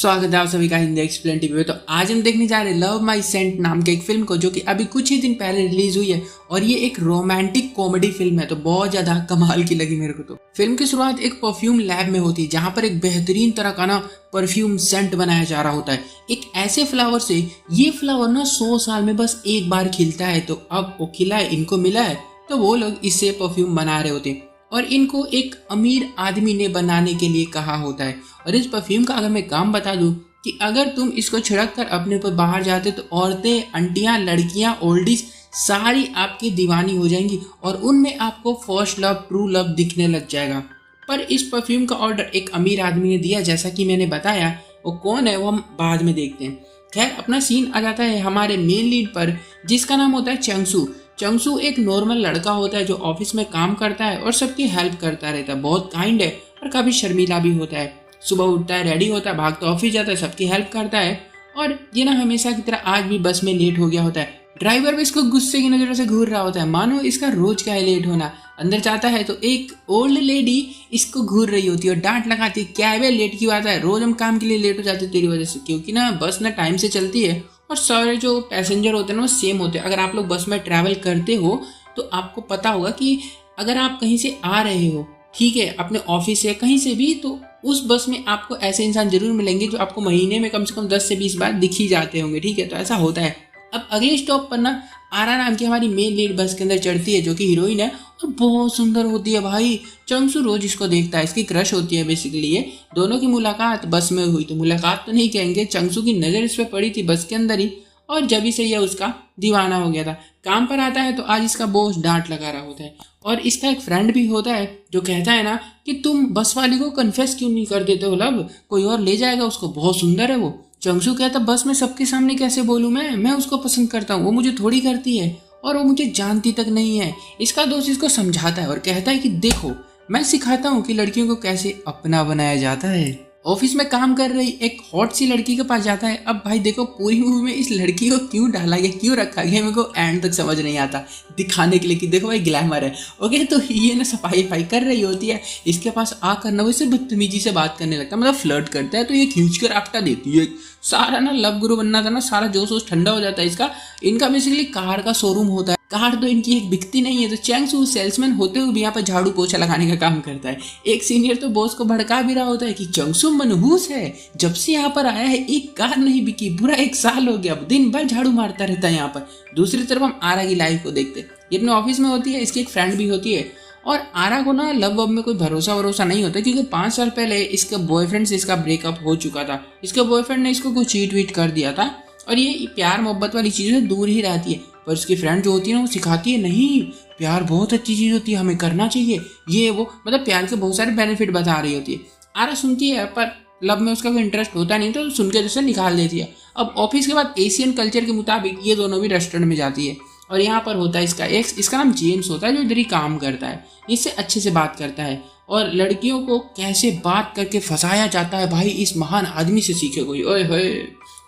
स्वागत है आप सभी का हिंदी एक्सप्लेन टीवी पे। तो आज हम देखने जा रहे हैं लव माई सेंट नाम के एक फिल्म को, जो कि अभी कुछ ही दिन पहले रिलीज हुई है और ये एक रोमांटिक कॉमेडी फिल्म है। तो बहुत ज्यादा कमाल की लगी मेरे को। तो फिल्म की शुरुआत एक परफ्यूम लैब में होती है, जहाँ पर एक बेहतरीन तरह का परफ्यूम सेंट बनाया जा रहा होता है एक ऐसे फ्लावर से। ये फ्लावर 100 साल में बस एक बार खिलता है। तो अब वो खिला है, इनको मिला है, तो वो लोग इससे परफ्यूम बना रहे होते हैं और इनको एक अमीर आदमी ने बनाने के लिए कहा होता है। और इस परफ्यूम का अगर मैं काम बता दूं कि अगर तुम इसको छिड़क कर अपने ऊपर बाहर जाते तो औरतें, आंटियां, लड़कियां, ओल्डीज सारी आपकी दीवानी हो जाएंगी और उनमें आपको फर्स्ट लव, ट्रू लव दिखने लग जाएगा। पर इस परफ्यूम का ऑर्डर एक अमीर आदमी ने दिया, जैसा कि मैंने बताया। वो कौन है वो हम बाद में देखते हैं। खैर, अपना सीन आ जाता है हमारे मेन लीड पर, जिसका नाम होता है चंगसू। चंगसू एक नॉर्मल लड़का होता है जो ऑफिस में काम करता है और सबकी हेल्प करता रहता है। बहुत काइंड है और काफी शर्मीला भी होता है। सुबह उठता है, रेडी होता है, भागता ऑफिस जाता है, सबकी हेल्प करता है। और ये हमेशा की तरह आज भी बस में लेट हो गया होता है। ड्राइवर भी इसको गुस्से की नजरों से घूर रहा होता है, मानो इसका रोज का है लेट होना। अंदर जाता है तो एक ओल्ड लेडी इसको घूर रही होती है और डांट लगाती है, क्या है बे, लेट क्यों आता है, रोज हम काम के लिए लेट हो जाते तेरी वजह से। क्योंकि बस टाइम से चलती है और सारे जो पैसेंजर होते हैं वो सेम होते हैं। अगर आप लोग बस में ट्रैवल करते हो तो आपको पता होगा कि अगर आप कहीं से आ रहे हो, ठीक है, अपने ऑफिस से कहीं से भी, तो उस बस में आपको ऐसे इंसान जरूर मिलेंगे जो आपको महीने में कम से कम 10 से 20 बार दिख ही जाते होंगे। ठीक है, तो ऐसा होता है। अब अगले स्टॉप पर आरा नाम की हमारी मेन लीड बस के अंदर चढ़ती है, जो कि हीरोइन है और बहुत सुंदर होती है भाई। चंगसू रोज इसको देखता है, इसकी क्रश होती है बेसिकली। ये दोनों की मुलाकात बस में हुई, तो मुलाकात तो नहीं कहेंगे, चंगसू की नज़र इस पर पड़ी थी बस के अंदर ही और जब से यह उसका दीवाना हो गया था। काम पर आता है तो आज इसका बॉस डांट लगा रहा होता है और इसका एक फ्रेंड भी होता है जो कहता है कि तुम बस वाली को कन्फेस क्यों नहीं कर देते हो, लब कोई और ले जाएगा उसको, बहुत सुंदर है वो। चंगसू कहता, बस में सबके सामने कैसे बोलूं, मैं उसको पसंद करता हूँ, वो मुझे थोड़ी करती है और वो मुझे जानती तक नहीं है। इसका दोस्त इसको समझाता है और कहता है कि देखो, मैं सिखाता हूँ कि लड़कियों को कैसे अपना बनाया जाता है। ऑफिस में काम कर रही एक हॉट सी लड़की के पास जाता है। अब भाई देखो, पूरी मूवी में इस लड़की को क्यों डाला गया, क्यों रखा गया, मेरे को एंड तक समझ नहीं आता। दिखाने के लिए कि देखो भाई ग्लैमर है, ओके। तो ये सफाई कर रही होती है, इसके पास आकर वो इससे बदतमीजी से बात करने लगता है, मतलब फ्लर्ट करता है। तो ये खींच कर आपटा देती है। सारा लव गुरु बनना था सारा जोश वोश ठंडा हो जाता है इसका। इनका बेसिकली कार का शोरूम होता है। कार तो इनकी एक बिकती नहीं है, तो चैंगसू सेल्समैन होते हुए भी यहाँ पर झाड़ू पोछा लगाने का काम करता है। एक सीनियर तो बॉस को भड़का भी रहा होता है कि चंगसू मनहूस है, जब से यहाँ पर आया है एक कार नहीं बिकी, बुरा 1 साल हो गया, दिन भर झाड़ू मारता रहता है यहाँ पर। दूसरी तरफ हम आरा की लाइफ को देखते हैं। ये अपने ऑफिस में होती है, इसकी एक फ्रेंड भी होती है और आरा को लव वब में कोई भरोसा नहीं होता, क्योंकि 5 साल पहले इसके बॉयफ्रेंड से इसका ब्रेकअप हो चुका था। इसके बॉयफ्रेंड ने इसको कुछ चीट वीट कर दिया था और ये प्यार मोहब्बत वाली चीज़ों से दूर ही रहती है। पर उसकी फ्रेंड जो होती है वो सिखाती है, नहीं, प्यार बहुत अच्छी चीज़ होती है, हमें करना चाहिए, ये वो, मतलब प्यार के बहुत सारे बेनिफिट बता रही होती है। आरा सुनती है पर लव में उसका कोई इंटरेस्ट होता नहीं, तो सुन के जैसे निकाल देती है। अब ऑफिस के बाद एशियन कल्चर के मुताबिक ये दोनों भी रेस्टोरेंट में जाती है और यहाँ पर होता है इसका एक्स, इसका नाम जेम्स होता है, जो इधर ही काम करता है। इससे अच्छे से बात करता है और लड़कियों को कैसे बात करके फंसाया जाता है भाई, इस महान आदमी से सीखे कोई, ओए होए।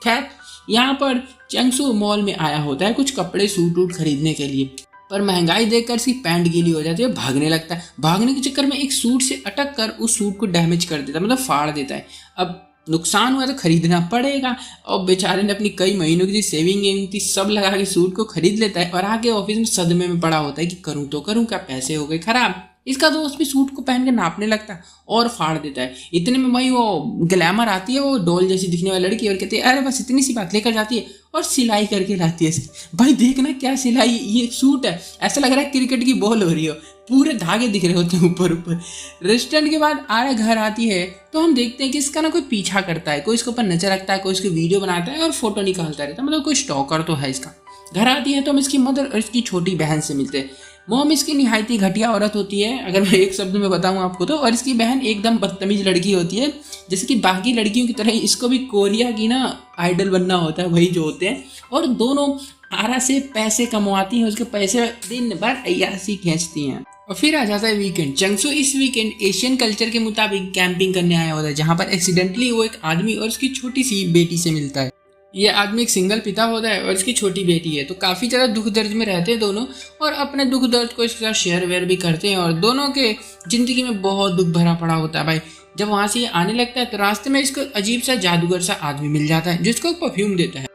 खैर, यहाँ पर चंगसू मॉल में आया होता है कुछ कपड़े सूट वूट खरीदने के लिए, पर महंगाई देखकर इसकी पैंट गीली हो जाती है, भागने लगता है। भागने के चक्कर में एक सूट से अटक कर उस सूट को डैमेज कर देता है, मतलब फाड़ देता है। अब नुकसान हुआ तो खरीदना पड़ेगा और बेचारे ने अपनी कई महीनों की सेविंग थी सब लगा के सूट को खरीद लेता है और आके ऑफिस में सदमे में पड़ा होता है कि करूँ तो करूँ क्या, पैसे हो गए खराब। इसका दोस्त भी सूट को पहन के नापने लगता है और फाड़ देता है। इतने में भाई वो ग्लैमर आती है, वो डॉल जैसी दिखने वाली लड़की, और कहती है अरे बस इतनी सी बात, लेकर जाती है और सिलाई करके लाती है। भाई देखना क्या सिलाई, ये सूट है, ऐसा लग रहा है क्रिकेट की बॉल हो रही हो, पूरे धागे दिख रहे होते हैं ऊपर। रेस्टोरेंट के बाद आरा घर आती है तो हम देखते हैं कि इसका कोई पीछा करता है, कोई इसके ऊपर नजर रखता है, कोई इसकी वीडियो बनाता है और फोटो निकालता रहता है, मतलब कोई स्टॉकर तो है इसका। घर आती है तो हम इसकी मदर और इसकी छोटी बहन से मिलते हैं। मोम इसकी निहायत ही घटिया औरत होती है, अगर मैं एक शब्द में बताऊं आपको तो, और इसकी बहन एकदम बदतमीज लड़की होती है। जैसे कि बाकी लड़कियों की तरह इसको भी कोरिया की आइडल बनना होता है, वही जो होते हैं, और दोनों आरा से पैसे कमवाती हैं, उसके पैसे दिन भर अय्यासी खींचती हैं। और फिर आ जाता है वीकेंड। चंगसू इस वीकेंड एशियन कल्चर के मुताबिक कैंपिंग करने आया होता है, जहाँ पर एक्सीडेंटली वो एक आदमी और उसकी छोटी सी बेटी से मिलता है। ये आदमी एक सिंगल पिता होता है और इसकी छोटी बेटी है, तो काफ़ी ज़्यादा दुख दर्द में रहते हैं दोनों और अपने दुख दर्द को इसके साथ शेयर वेयर भी करते हैं और दोनों के ज़िंदगी में बहुत दुख भरा पड़ा होता है भाई। जब वहां से ये आने लगता है तो रास्ते में इसको अजीब सा जादूगर सा आदमी मिल जाता है जिसको परफ्यूम देता है।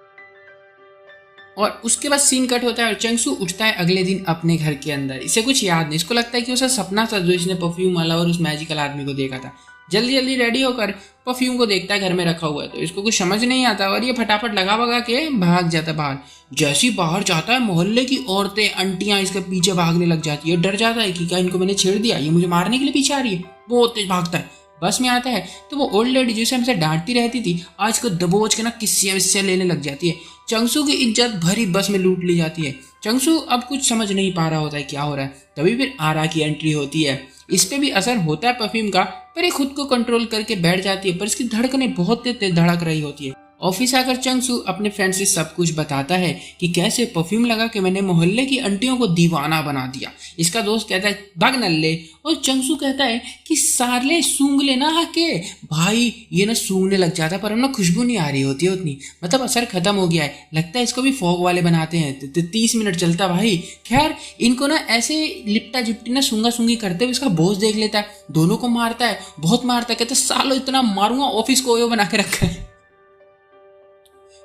और उसके बाद सीन कट होता है और चंगसू उठता है अगले दिन अपने घर के अंदर। इसे कुछ याद नहीं, इसको लगता है कि उसे सपना था जो इसने परफ्यूम वाला और उस मैजिकल आदमी को देखा था। जल्दी जल्दी रेडी होकर परफ्यूम को देखता है घर में रखा हुआ है, तो इसको कुछ समझ नहीं आता और ये फटाफट लगा भगा के भाग जाता बाहर। जैसे ही बाहर जाता है मोहल्ले की औरतें आंटियां इसके पीछे भागने लग जाती है। डर जाता है कि क्या इनको मैंने छेड़ दिया, ये मुझे मारने के लिए पीछे आ रही है। बहुत तेज भागता है। बस में आता है तो वो ओल्ड लेडी जिसे हमसे डांटती रहती थी आज को दबोच के ना किस्सियां विस्सियां लेने लग जाती है। चंगसू की इज्जत भरी बस में लूट ली जाती है। चंगसू अब कुछ समझ नहीं पा रहा होता है क्या हो रहा है। तभी फिर आरा की एंट्री होती है। इस पे भी असर होता है परफ्यूम का, पर ये खुद को कंट्रोल करके बैठ जाती है, पर इसकी धड़कनें बहुत तेज धड़क रही होती है। ऑफिस आकर चंगसू अपने फ्रेंड से सब कुछ बताता है कि कैसे परफ्यूम लगा के मैंने मोहल्ले की आंटियों को दीवाना बना दिया। इसका दोस्त कहता है भाग नल्ले, और चंगसू कहता है कि साले सूंघ लेना आके। भाई ये ना सूंघने लग जाता है पर हम ना खुशबू नहीं आ रही होती है उतनी, मतलब असर खत्म हो गया है। लगता है इसको भी फॉग वाले बनाते हैं। 30 मिनट चलता भाई। खैर इनको ना ऐसे लिपटा जिपटी ना सूंगा सूंगी करते हुए इसका बॉस देख लेता है, दोनों को मारता है, बहुत मारता है। कहता है सालो इतना मारूंगा, ऑफिस को ओयो बना के रखा है।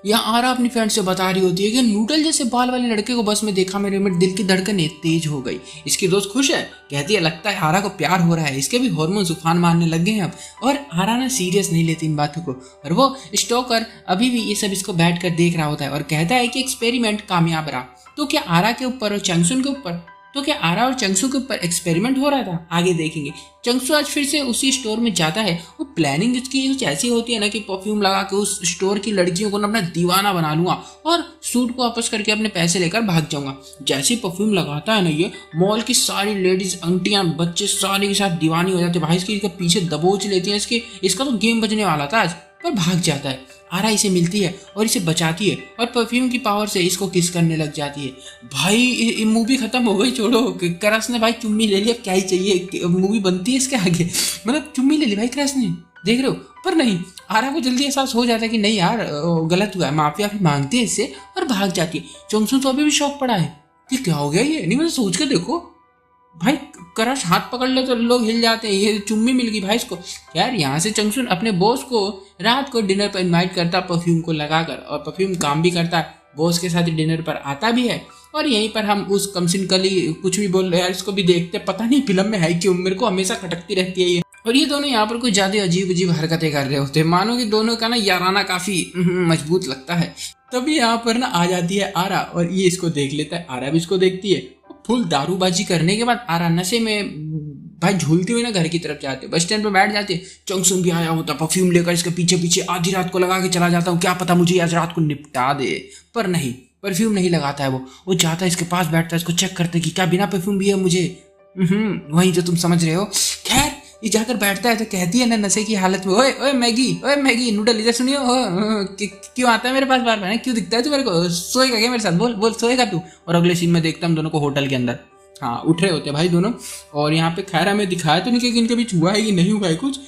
यहाँ आरा अपनी फ्रेंड से बता रही होती है कि नूडल जैसे बाल वाले लड़के को बस में देखा, मेरे में दिल की धड़कनें तेज हो गई। इसकी दोस्त खुश है, कहती है लगता है आरा को प्यार हो रहा है, इसके भी हार्मोन उफान मारने लग गए हैं अब। और आरा ना सीरियस नहीं लेती इन बातों को, और वो स्टोकर अभी भी ये सब इसको बैठ कर देख रहा होता है और कहता है कि एक्सपेरिमेंट कामयाब रहा। तो क्या आरा के ऊपर और चंगसुन के ऊपर, तो क्या आरा और चंगसू के ऊपर एक्सपेरिमेंट हो रहा था, आगे देखेंगे। चंगसू आज फिर से उसी स्टोर में जाता है। वो प्लानिंग इसकी कुछ ऐसी होती है ना कि परफ्यूम लगा के उस स्टोर की लड़कियों को ना अपना दीवाना बना लूंगा और सूट को वापस करके अपने पैसे लेकर भाग जाऊंगा। जैसे ही परफ्यूम लगाता है ना ये, मॉल की सारी लेडीज आंटियां बच्चे सारे के साथ दीवानी हो जाते हैं। भाई इसके पीछे दबोच लेती है। इसका तो गेम बजने वाला था आज, पर भाग जाता है। आरा इसे मिलती है और इसे बचाती है और परफ्यूम की पावर से इसको किस करने लग जाती है। भाई मूवी खत्म हो गई, छोड़ो। क्रश ने भाई चुम्मी ले ली, अब क्या ही चाहिए, मूवी बनती है इसके आगे। मतलब चुम्मी ले ली भाई क्रश ने, देख रहे हो। पर नहीं, आरा को जल्दी एहसास हो जाता है कि नहीं यार गलत हुआ है, माफी मांगती है इससे और भाग जाती है। चंगसू तो अभी भी शौक पड़ा है कि क्या हो गया ये, नहीं मतलब सोच के देखो भाई, क्रश हाथ पकड़ ले तो लोग हिल जाते हैं, ये चुम्मी मिल गई भाई इसको। यार यहाँ से चंगसुन अपने बॉस को रात को डिनर पर इनवाइट करता परफ्यूम को लगाकर, और परफ्यूम काम भी करता है, बॉस के साथ डिनर पर आता भी है। और यहीं पर हम उस कमसिन कली कुछ भी बोल रहे हैं यार, इसको भी देखते, पता नहीं फिल्म में है क्यों, मेरे को हमेशा खटकती रहती है ये। और ये दोनों यहाँ पर कुछ ज्यादा अजीब अजीब हरकतें कर रहे होते हैं, मानो कि दोनों का ना याराना काफी मजबूत लगता है। तभी यहाँ पर ना आ जाती है आरा और ये इसको देख लेता है, आरा भी इसको देखती है। फुल दारूबाजी करने के बाद आरा नशे में भाई झूलती हुई ना घर की तरफ जाते, बस स्टैंड पे बैठ जाते। चंगसुन भी आया होता, परफ्यूम लेकर इसके पीछे पीछे आधी रात को लगा के चला जाता हूँ, क्या पता मुझे आज रात को निपटा दे। पर नहीं, परफ्यूम नहीं लगाता है वो जाता है इसके पास बैठता है, इसको चेक करते कि क्या बिना परफ्यूम भी है मुझे, वही जो तुम समझ रहे हो। खैर ये जाकर बैठता है तो कहती है ना नशे की हालत में, ओए ओए मैगी नूडल इधर सुनियो, क्यों आता है मेरे पास बार बार, क्यों दिखता है तू मेरे को, सोएगा क्या मेरे साथ, बोल बोल सोएगा तू। और अगले सीन में देखता हम दोनों को होटल के अंदर, हाँ उठ रहे होते भाई दोनों। और यहाँ पे खैर हमें दिखाया तो नहीं कि इनके बीच हुआ है कि नहीं हुआ है कुछ।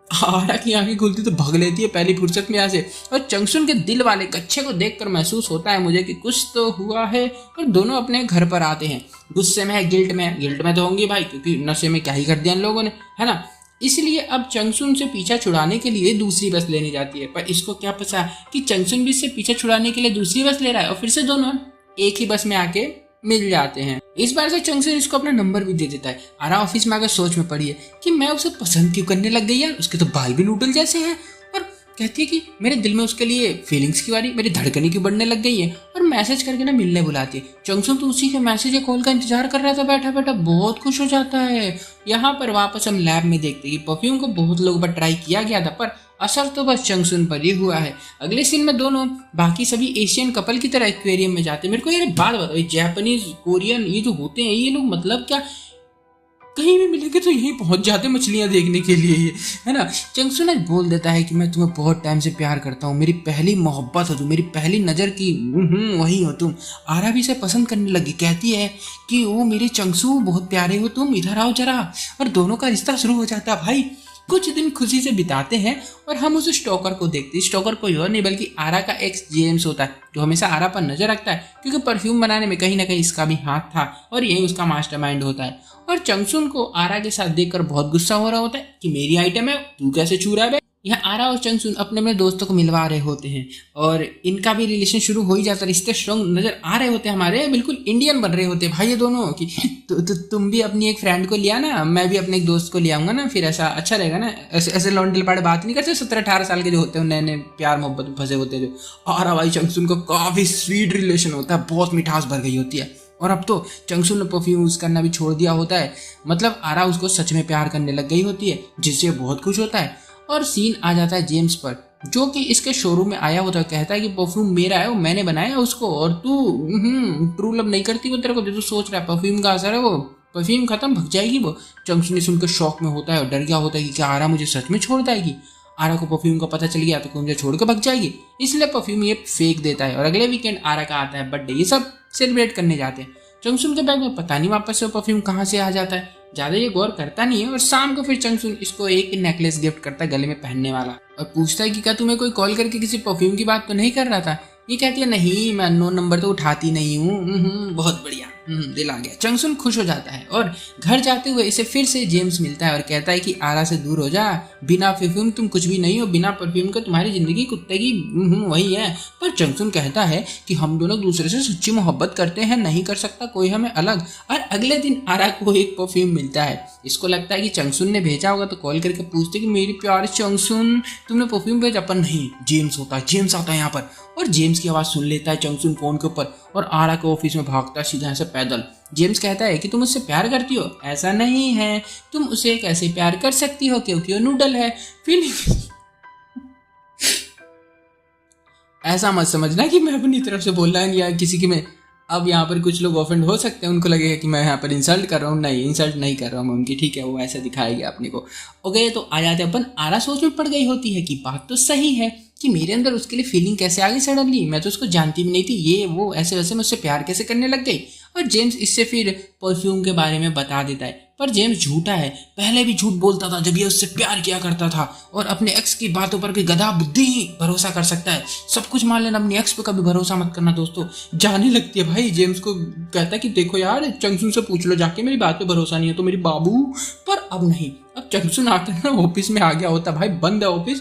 आरा की आंखें खुलती तो भाग लेती है पहली फुर्सत में यहाँ से। और चंगसुन के दिल वाले कच्छे को देखकर महसूस होता है मुझे कि कुछ तो हुआ है। और दोनों अपने घर पर आते हैं, गुस्से में है, गिल्ट में तो होंगे भाई, क्योंकि नशे में क्या ही कर दिया इन लोगों ने, है ना। इसलिए अब चंगसुन से पीछा छुड़ाने के लिए दूसरी बस लेनी जाती है। पर इसको क्या पता कि चंगसुन भी इससे पीछा छुड़ाने के लिए दूसरी बस ले रहा है, और फिर से दोनों एक ही बस में आके मिल जाते हैं। इस बार से चंगसुन इसको अपना नंबर भी दे देता है। आरा ऑफिस में आकर सोच में पड़ी है कि मैं उसे पसंद क्यों करने लग गई यार, उसके तो बाल भी नूडल जैसे हैं। और कहती है कि मेरे दिल में उसके लिए फीलिंग्स की बारी, मेरी धड़कने की बढ़ने लग गई है। और मैसेज करके ना मिलने बुलाती है। चंगसुन तो उसी के मैसेज या कॉल का इंतजार कर रहा था बैठा बैठा, बहुत खुश हो जाता है। यहाँ पर वापस हम लैब में देखते हैं कि परफ्यूम को बहुत लोगों पर ट्राई किया गया था, पर असर तो बस चंगसुन पर ही हुआ है। अगले सीन में दोनों बाकी सभी एशियन कपल की तरह एक्वेरियम में जाते हैं। मेरे को ये बात बताओ, जापानीज कोरियन ये जो होते हैं ये लोग मतलब क्या कहीं भी मिलेंगे तो यहीं पहुंच जाते मछलियां देखने के लिए, ये है ना। चंगसुन आज बोल देता है कि मैं तुम्हें बहुत टाइम से प्यार करता हूँ, मेरी पहली मोहब्बत हो तुम, मेरी पहली नज़र की वही हो तुम। आरा भी इसे पसंद करने लगी, कहती है कि वो मेरे चंगसू बहुत प्यारे हो तुम, इधर आओ जरा। और दोनों का रिश्ता शुरू हो जाता है भाई। कुछ दिन खुशी से बिताते हैं और हम उस स्टोकर को देखते हैं। स्टोकर कोई और नहीं बल्कि आरा का एक्स जेम्स होता है, जो हमेशा आरा पर नजर रखता है, क्योंकि परफ्यूम बनाने में कहीं ना कहीं इसका भी हाथ था और यही उसका मास्टरमाइंड होता है। और चंगसुन को आरा के साथ देखकर बहुत गुस्सा हो रहा होता है कि मेरी आइटम है, तू कैसे छू रहा है बे? यहाँ आरा और चंगसुन अपने अपने दोस्तों को मिलवा रहे होते हैं और इनका भी रिलेशन शुरू हो ही जाता है। रिश्ते स्ट्रॉन्ग नजर आ रहे होते हैं हमारे, बिल्कुल इंडियन बन रहे होते हैं भाई ये दोनों कि तुम भी अपनी एक फ्रेंड को लिया ना, मैं भी अपने एक दोस्त को ले आऊंगा ना, फिर ऐसा अच्छा रहेगा ना। ऐसे लौंडे लपाड़े बात नहीं करते 17-18 साल के जो होते हैं, नए नए प्यार मोहब्बत में फंसे होते हैं जो। आरा भाई चंगसुन को काफी स्वीट रिलेशन होता है, बहुत मिठास भर गई होती है। और अब तो चंगसुन ने परफ्यूम यूज करना भी छोड़ दिया होता है, मतलब आरा उसको सच में प्यार करने लग गई होती है, जिससे बहुत खुश होता है। और सीन आ जाता है जेम्स पर, जो कि इसके शोरूम में आया होता है, कहता है कि परफ्यूम मेरा है, वो मैंने बनाया उसको, और तू ट्रू लव नहीं करती वो तेरे को, जो तू सोच रहा है परफ्यूम का असर है, वो परफ्यूम खत्म, भग जाएगी वो। चंगसुन सुनकर शौक में होता है और डर गया होता है कि क्या आरा मुझे सच में छोड़ देगी। आरा को परफ्यूम का पता चल गया तो मुझे छोड़ के भग जाएगी, इसलिए परफ्यूम ये फेंक देता है। और अगले वीकेंड आरा का आता है बर्थडे, ये सब सेलिब्रेट करने जाते हैं। चंगसुन के बैग में पता नहीं वापस से वो परफ्यूम कहाँ से आ जाता है, ज्यादा ये गौर करता नहीं है। और शाम को फिर चंगसुन इसको एक नेकलेस गिफ्ट करता है गले में पहनने वाला, और पूछता है कि क्या तुम्हें कोई कॉल करके किसी परफ्यूम की बात तो नहीं कर रहा था? ये कहती है नहीं, मैं अननोन नंबर तो उठाती नहीं हूँ। बहुत बढ़िया, दिल आ गया। चंगसुन खुश हो जाता है और घर जाते हुए इसे फिर से जेम्स मिलता है और कहता है कि आरा से दूर हो जा, बिना परफ्यूम तुम कुछ भी नहीं हो, बिना परफ्यूम के तुम्हारी जिंदगी कुत्ते की वही है। पर चंगसुन कहता है कि हम दोनों दूसरे से सच्ची मोहब्बत करते हैं, नहीं कर सकता कोई हमें अलग। और अगले दिन आरा को एक परफ्यूम मिलता है, इसको लगता है कि चंगसुन ने भेजा होगा, तो कॉल करके पूछते कि मेरी प्यारी चंगसुन तुमने परफ्यूम भेजा? पर नहीं, जेम्स होता है, जेम्स आता है यहाँ पर और जेम्स की आवाज सुन लेता है चंगसुन फोन के ऊपर और आरा के ऑफिस में भागता सीधा से पैदल। जेम्स कहता है कि तुम उससे प्यार करती हो? ऐसा नहीं है, तुम उसे कैसे प्यार कर सकती हो क्योंकि वो नूडल है। फीलिंग ऐसा मत समझना कि मैं अपनी तरफ से बोल रहा हूँ या किसी की मैं, अब यहाँ पर कुछ लोग ऑफेंड हो सकते हैं, उनको लगेगा कि मैं यहाँ पर इंसल्ट कर रहा हूँ। नहीं, इंसल्ट नहीं कर रहा हूँ मैं उनकी, ठीक है, वो ऐसा दिखाएगी अपने को। ओके, तो आ जाते अपन। आरा सोच में पड़ गई होती है कि बात तो सही है कि मेरे अंदर उसके लिए फीलिंग कैसे आ गई सडनली, मैं तो उसको जानती भी नहीं थी, ये वो ऐसे वैसे मुझसे प्यार कैसे करने लग गई। और जेम्स इससे फिर परफ्यूम के बारे में बता देता है, पर जेम्स झूठा है, पहले भी झूठ बोलता था जब ये उससे प्यार किया करता था, और अपने एक्स की बातों पर भी गधा बुद्धि ही भरोसा कर सकता है। सब कुछ मान लेना, अपनी एक्स पे कभी भरोसा मत करना दोस्तों। जाने लगती है भाई, जेम्स को कहता है कि देखो यार चंगसुन से पूछ लो जाके, मेरी बात पे भरोसा नहीं है तो मेरी बाबू। पर अब नहीं, अब चंगसुन आकर ना ऑफिस में आ गया होता भाई, बंद है ऑफिस,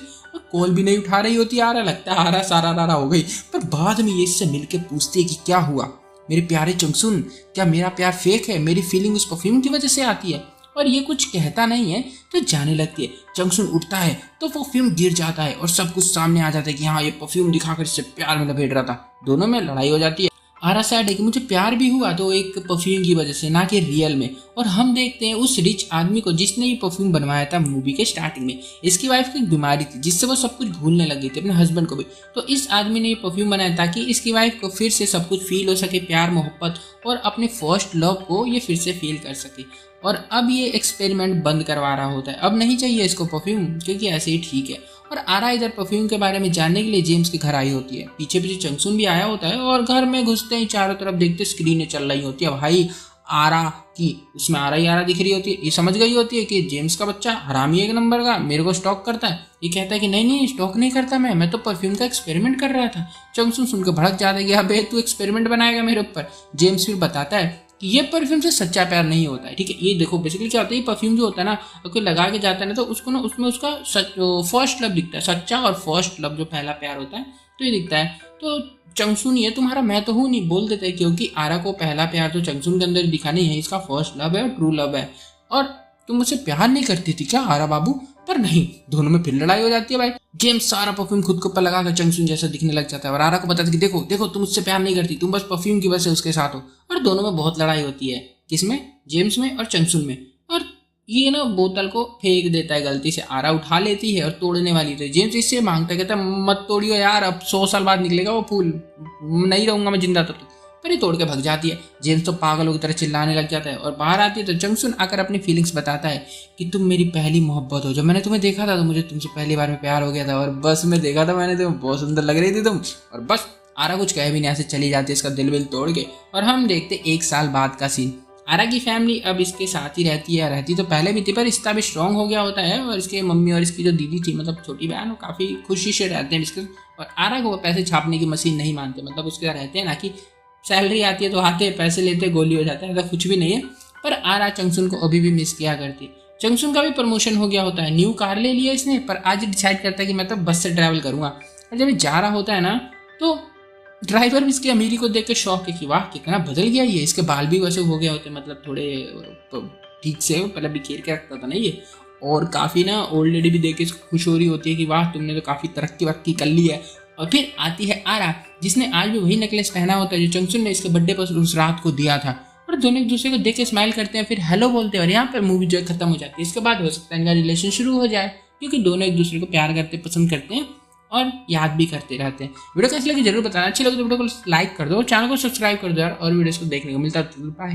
कॉल भी नहीं उठा रही होती। आरा लगता है आरा सारा रारा हो गई, पर बाद में ये इससे मिलके पूछती है कि क्या हुआ मेरे प्यारे चंगसुन, क्या मेरा प्यार फेक है, मेरी फीलिंग उस परफ्यूम की वजह से आती है? और ये कुछ कहता नहीं है तो जाने लगती है। चंगसुन उठता है तो परफ्यूम गिर जाता है और सब कुछ सामने आ जाता है कि हाँ ये परफ्यूम दिखाकर इससे प्यार में लपेट रहा था। दोनों में लड़ाई हो जाती है। आरा सैड है कि मुझे प्यार भी हुआ तो एक परफ्यूम की वजह से, ना कि रियल में। और हम देखते हैं उस रिच आदमी को जिसने ये परफ्यूम बनवाया था मूवी के स्टार्टिंग में। इसकी वाइफ की एक बीमारी थी जिससे वो सब कुछ भूलने लग गई थी, अपने हस्बैंड को भी। तो इस आदमी ने ये परफ्यूम बनाया ताकि इसकी वाइफ को फिर से सब कुछ फील हो सके, प्यार मोहब्बत, और अपने फर्स्ट लव को ये फिर से फील कर सके। और अब ये एक्सपेरिमेंट बंद करवा रहा होता है, अब नहीं चाहिए इसको परफ्यूम क्योंकि ऐसे ही ठीक है। और आरा इधर परफ्यूम के बारे में जानने के लिए जेम्स के घर आई होती है। पीछे पीछे चंगसुन भी आया होता है और घर में घुसते ही चारों तरफ देखते स्क्रीनें चल रही होती है भाई आरा की, उसमें आरा ही आरा दिख रही होती है। ये समझ गई होती है कि जेम्स का बच्चा हरामी एक नंबर का मेरे को स्टॉक करता है। ये कहता है कि नहीं स्टॉक नहीं करता, मैं तो परफ्यूम का एक्सपेरिमेंट कर रहा था। चंगसुन सुनकर भड़क जाता है कि अबे तू एक्सपेरिमेंट बनाएगा मेरे ऊपर। जेम्स फिर बताता है कि ये परफ्यूम से सच्चा प्यार नहीं होता है, ठीक है। ये देखो बेसिकली क्या होता है, ये परफ्यूम जो होता है ना, कोई लगा के जाता है ना तो उसको ना उसमें उसका फर्स्ट लव दिखता है, सच्चा और फर्स्ट लव जो पहला प्यार होता है तो ये दिखता है। तो चंगसुन ये तुम्हारा मैं तो हूँ नहीं बोल देते, क्योंकि आरा को पहला प्यार तो चंगसुन के अंदर दिखा नहीं है, इसका फर्स्ट लव है, ट्रू लव है। और तुम मुझसे प्यार नहीं करती थी क्या आरा बाबू? पर नहीं, दोनों में फिर लड़ाई हो जाती है भाई। जेम्स सारा परफ्यूम खुद के ऊपर लगाकर चंगसुन जैसा दिखने लग जाता है और आरा को बताता है कि देखो देखो तुम मुझसे प्यार नहीं करती, तुम बस परफ्यूम की वजह से उसके साथ हो। और दोनों में बहुत लड़ाई होती है, किसमें? जेम्स में और चंगसुन में। और ये ना बोतल को फेंक देता है गलती से, आरा उठा लेती है और तोड़ने वाली तो जेम्स इससे मांगता है, कहता है मत तोड़ियो यार, अब 100 साल बाद निकलेगा वो फूल, नहीं रहूंगा मैं जिंदा तब तक। पर ये तोड़ के भग जाती है। जेम्स तो पागलों की तरह चिल्लाने लग जाता है और बाहर आती है तो चंगसुन आकर अपनी फीलिंग्स बताता है कि तुम मेरी पहली मोहब्बत हो, जब मैंने तुम्हें देखा था तो मुझे तुमसे पहली बार में प्यार हो गया था, और बस में देखा था मैंने, तुम्हें बहुत सुंदर लग रही थी तुम। और बस आरा कुछ कह भी नहीं, ऐसे चली जाती है इसका दिल विल तोड़ के। और हम देखते 1 साल बाद का सीन। आरा की फैमिली अब इसके साथ ही रहती है, रहती तो पहले भी थी पर रिश्ता भी स्ट्रांग हो गया होता है। और इसके मम्मी और इसकी जो दीदी थी, मतलब छोटी बहन, वो काफ़ी खुशी से रहते हैं इसके। और आरा को पैसे छापने की मशीन नहीं मानते, मतलब उसके रहते हैं ना कि सैलरी आती है तो आते पैसे लेते गोली हो जाता है, ऐसा कुछ भी नहीं है। पर आरा चंगसुन को अभी भी मिस किया करती। चंगसुन का भी प्रमोशन हो गया होता है, न्यू कार ले लिया इसने, पर आज डिसाइड करता है कि मैं तो बस से ट्रैवल करूंगा। और जब ये जा रहा होता है ना तो ड्राइवर भी इसकी अमीरी को देख के शौक है कि वाह कितना बदल गया ये, इसके बाल भी वैसे हो गए होते, मतलब थोड़े ठीक से पहले बिखेर के रखता था ना ये। और काफ़ी ना ओल्ड लेडी भी देख के खुश हो रही होती है कि वाह तुमने तो काफ़ी तरक्की वक्की कर ली है। और फिर आती है आरा जिसने आज भी वही नेकलेस पहना होता है जो चंगसुन ने इसके बर्थडे पर उस रात को दिया था। और दोनों एक दूसरे को देख के स्माइल करते हैं, फिर हेलो बोलते हैं और यहाँ पर मूवी जो है खत्म हो जाती है। इसके बाद हो सकता है इनका रिलेशन शुरू हो जाए क्योंकि दोनों एक दूसरे को प्यार करते पसंद करते हैं और याद भी करते रहते हैं। वीडियो कैसी लगी जरूर बताना, अच्छी लगी तो वीडियो को लाइक कर दो, चैनल को सब्सक्राइब कर दो यार, और वीडियोस को देखने को मिलता है। बाय।